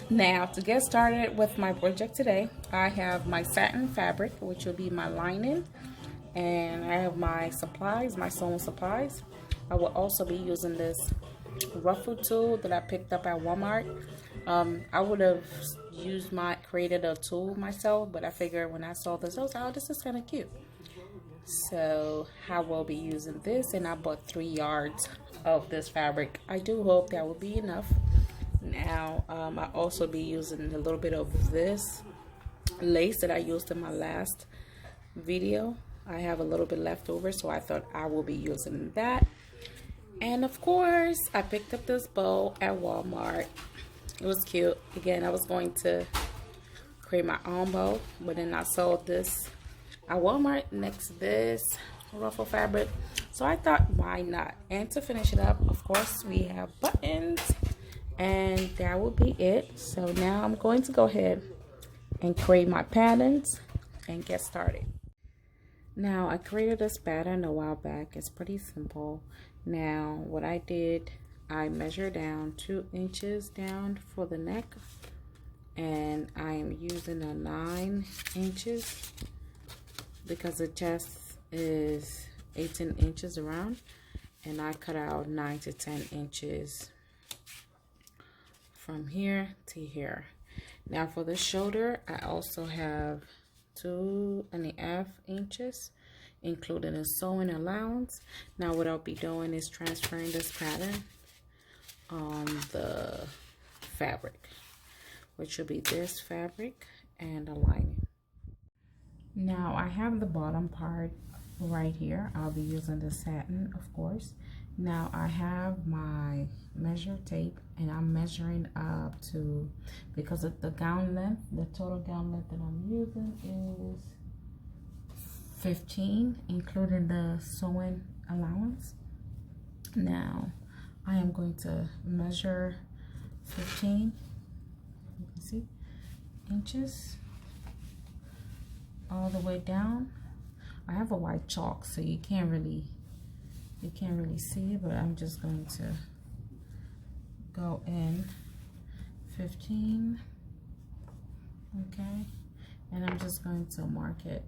Now, to get started with my project today, I have my satin fabric, which will be my lining, and I have my supplies, my sewing supplies. I will also be using this ruffle tool that I picked up at Walmart. I would have created a tool myself, but I figured when I saw this, I was like, oh, this is kind of cute. So I will be using this, and I bought 3 yards of this fabric. I do hope that will be enough. Now, I also be using a little bit of this lace that I used in my last video. I have a little bit left over, so I thought I will be using that. And of course, I picked up this bow at Walmart. It was cute. Again, I was going to create my own bow, but then I saw this at Walmart next to this ruffle fabric. So I thought, why not? And to finish it up, of course, we have buttons. And that will be it. So now I'm going to go ahead and create my patterns and get started. Now, I created this pattern a while back. It's pretty simple. Now, what I did, I measured down 2 inches down for the neck, and I am using a 9 inches because the chest is 18 inches around, and I cut out 9 to 10 inches from here to here. Now for the shoulder, I also have 2.5 inches, including a sewing allowance. Now what I'll be doing is transferring this pattern on the fabric, which will be this fabric and a lining. Now I have the bottom part right here. I'll be using the satin, of course. Now I have my measure tape, and I'm measuring up to, because of the gown length, the total gown length that I'm using is 15, including the sewing allowance. Now I am going to measure 15, you can see, inches all the way down. I have a white chalk, so you can't really see it, but I'm just going to go in 15, okay, and I'm just going to mark it,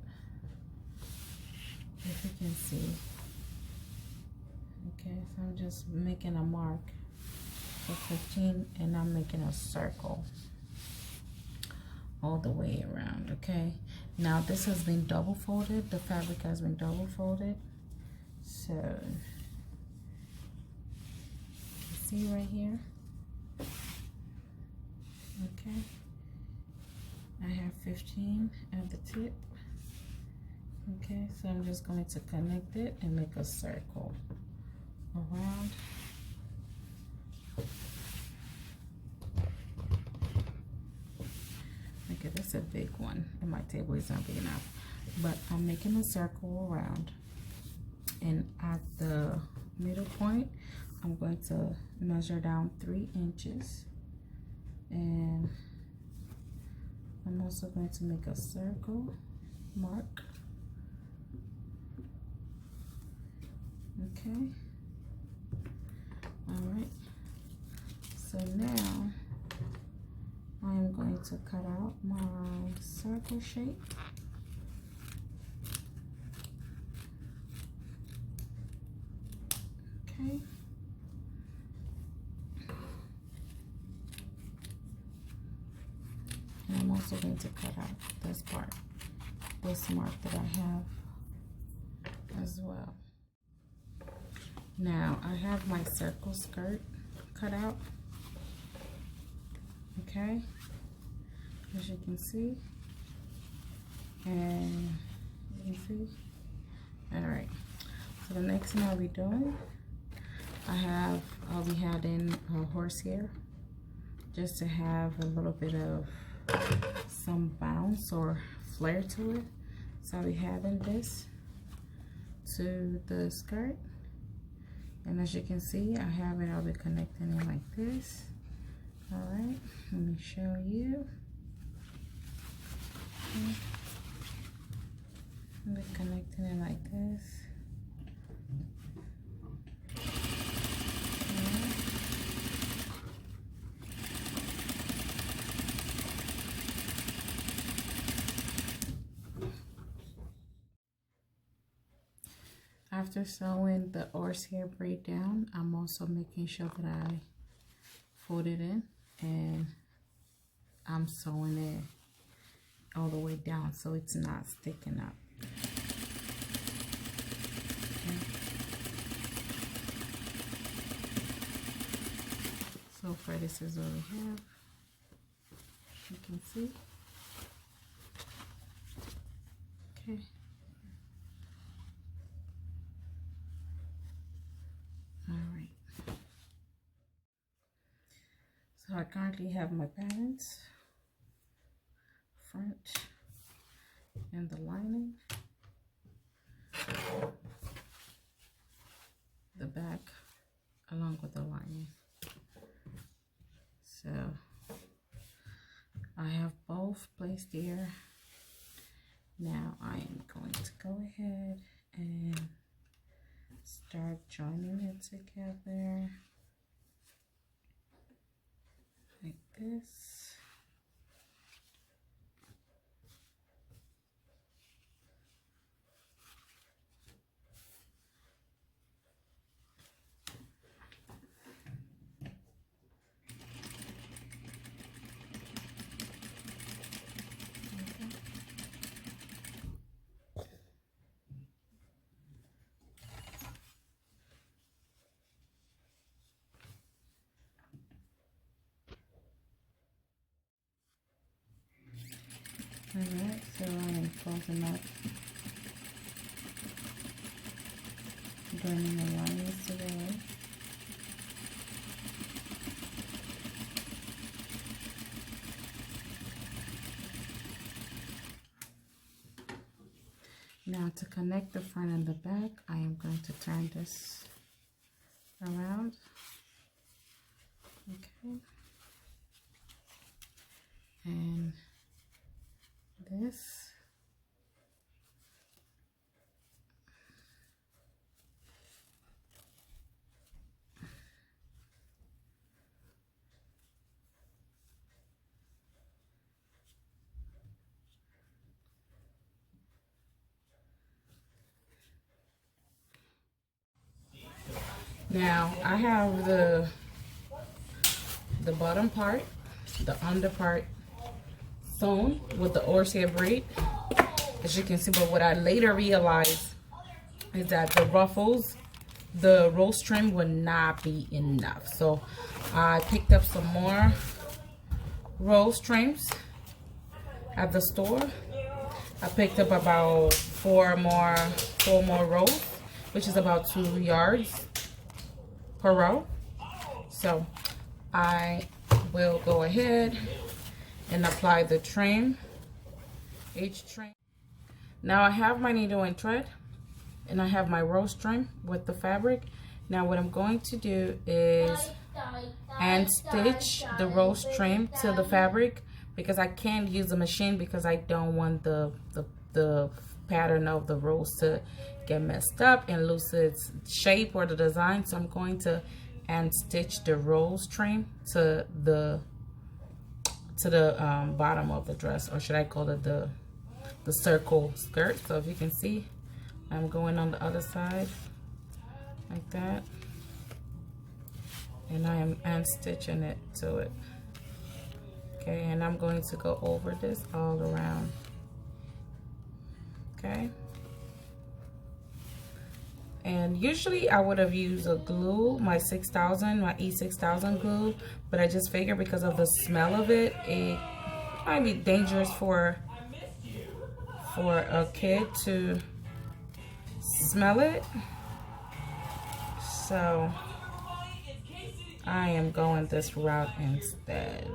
if you can see. Okay, so I'm just making a mark for 15, and I'm making a circle all the way around. Okay, now this has been double folded, the fabric has been double folded. So see right here, okay, I have 15 at the tip. Okay, so I'm just going to connect it and make a circle around. Okay, that's a big one, and my table is not big enough, but I'm making a circle around. And at the middle point, I'm going to measure down 3 inches, and I'm also going to make a circle mark. Okay, all right, so now I am going to cut out my circle shape. Okay. And I'm also going to cut out this part, this mark that I have as well. Now I have my circle skirt cut out. Okay, as you can see, and you can see. All right, so the next thing I'll be doing, I'll be adding horsehair, just to have a little bit of some bounce or flair to it. So I'll be adding this to the skirt, and as you can see, I'll be connecting it like this. All right, let me show you. Okay. I'll be connecting it like this. After sewing the horsehair braid down, I'm also making sure that I fold it in, and I'm sewing it all the way down so it's not sticking up. Okay. So far this is what we have. You can see. Okay. Alright. So I currently have my patterns, front and the lining, the back along with the lining. So I have both placed here. Now I am going to go ahead and start joining it together like this. Alright, so I am closing up, joining the lines together. Now to connect the front and the back, I am going to turn this around. Okay. And this. Now I have the bottom part, the under part sewn with the horsehair braid, as you can see. But what I later realized is that the ruffles, the rose trim would not be enough. So I picked up some more rose trims at the store. I picked up about four more rows, which is about 2 yards per row. So I will go ahead and apply the trim, each trim. Now I have my needle and thread, and I have my rose trim with the fabric. Now what I'm going to do is hand stitch the rose trim to the fabric, because I can't use the machine because I don't want the pattern of the rose to get messed up and lose its shape or the design. So I'm going to hand stitch the rose trim to the bottom of the dress, or should I call it the circle skirt. So if you can see, I'm going on the other side like that, and I am hand stitching it to it. Okay, and I'm going to go over this all around. Okay, and usually I would have used a glue, my 6000, my E6000 glue, but I just figured because of the smell of it, it might be dangerous for a kid to smell it. So I am going this route instead.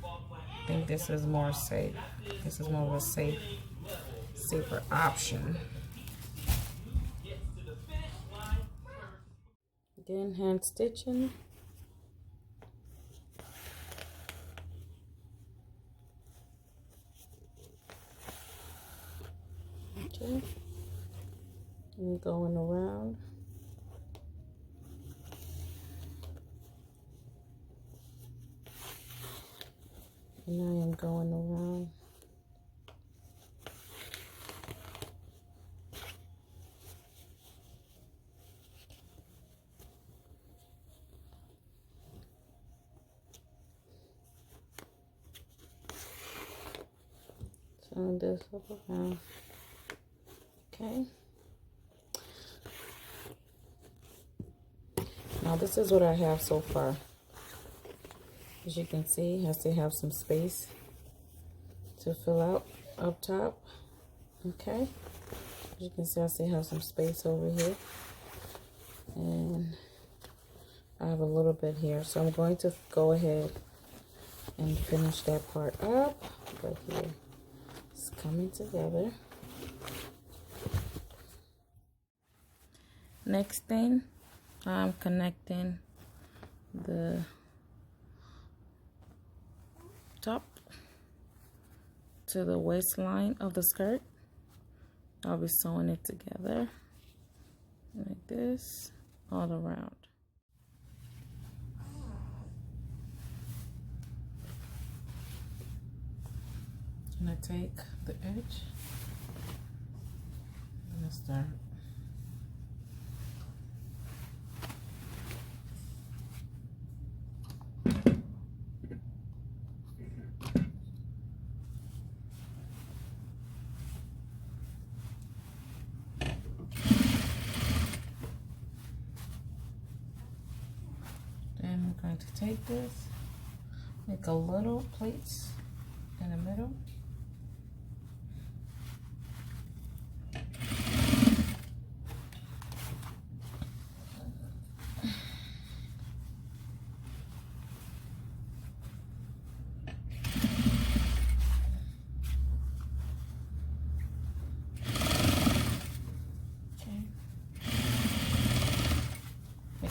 I think this is more safe. This is more of a safer option. Again, hand stitching. Okay. And going around. And I am going around. turn this up around. Okay. Now this is what I have so far. As you can see, I still have some space to fill out up top. Okay. As you can see, I still have some space over here. And I have a little bit here. So I'm going to go ahead and finish that part up. Right here. It's coming together. Next thing, I'm connecting the top to the waistline of the skirt. I'll be sewing it together like this all around. I'm gonna take the edge. I'm gonna start. Then I'm going to take this, make a little plaits in the middle.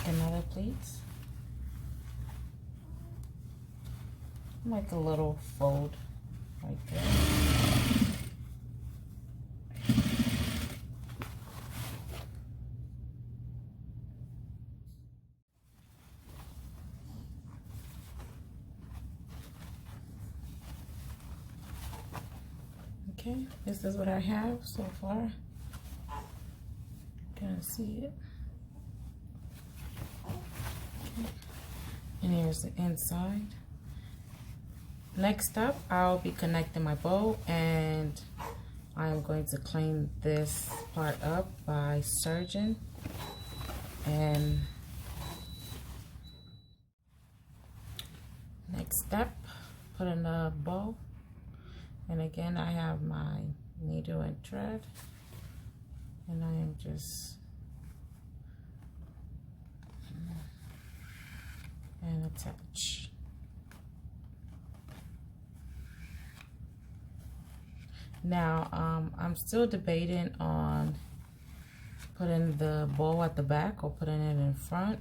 Another pleat, like a little fold right there. Okay, this is what I have so far. You can see it. And here's the inside. Next up, I'll be connecting my bow, and I'm going to clean this part up by serging. And next step, put in the bow. And again, I have my needle and thread, and I am just and attach. Now I'm still debating on putting the bow at the back or putting it in front.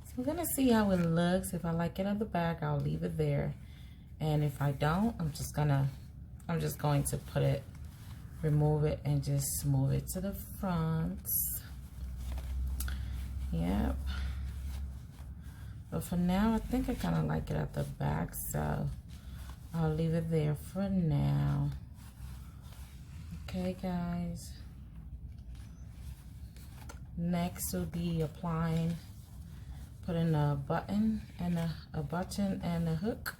So I'm gonna see how it looks. If I like it at the back, I'll leave it there, and if I don't, I'm just going to put it, remove it, and just move it to the front. Yep. But for now, I think I kind of like it at the back, so I'll leave it there for now. Okay, guys. Next will be applying, putting a button and a button and a hook.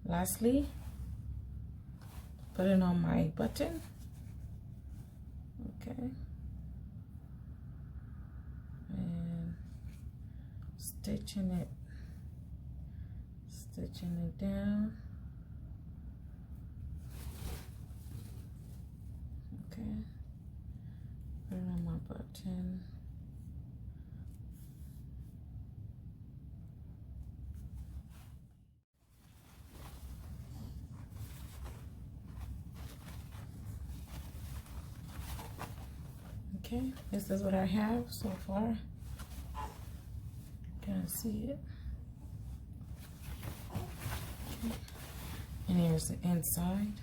Lastly, putting on my button. Okay. And stitching it down. Okay, put it on my button. Okay, this is what I have so far. You can see it. Okay. And here's the inside.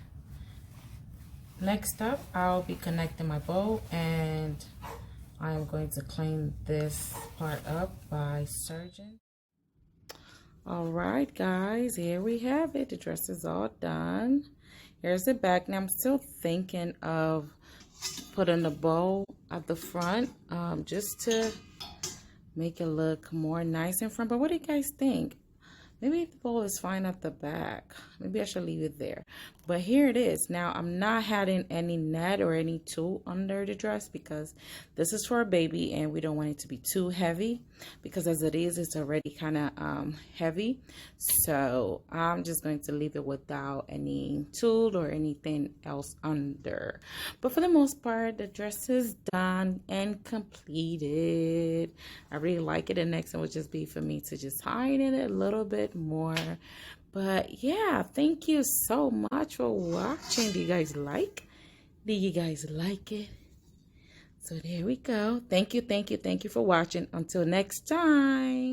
Next up, I'll be connecting my bow, and I'm going to clean this part up by serging. All right, guys, here we have it. The dress is all done. Here's the back. Now I'm still thinking of putting the bow at the front, just to make it look more nice in front. But what do you guys think? Maybe the bow is fine at the back. Maybe I should leave it there. But here it is. Now, I'm not adding any net or any tulle under the dress because this is for a baby and we don't want it to be too heavy, because as it is, it's already kind of heavy. So I'm just going to leave it without any tulle or anything else under. But for the most part, the dress is done and completed. I really like it. The next one would just be for me to just tighten it a little bit more. But yeah, thank you so much for watching. Do you guys like? Do you guys like it? So there we go. Thank you for watching. Until next time.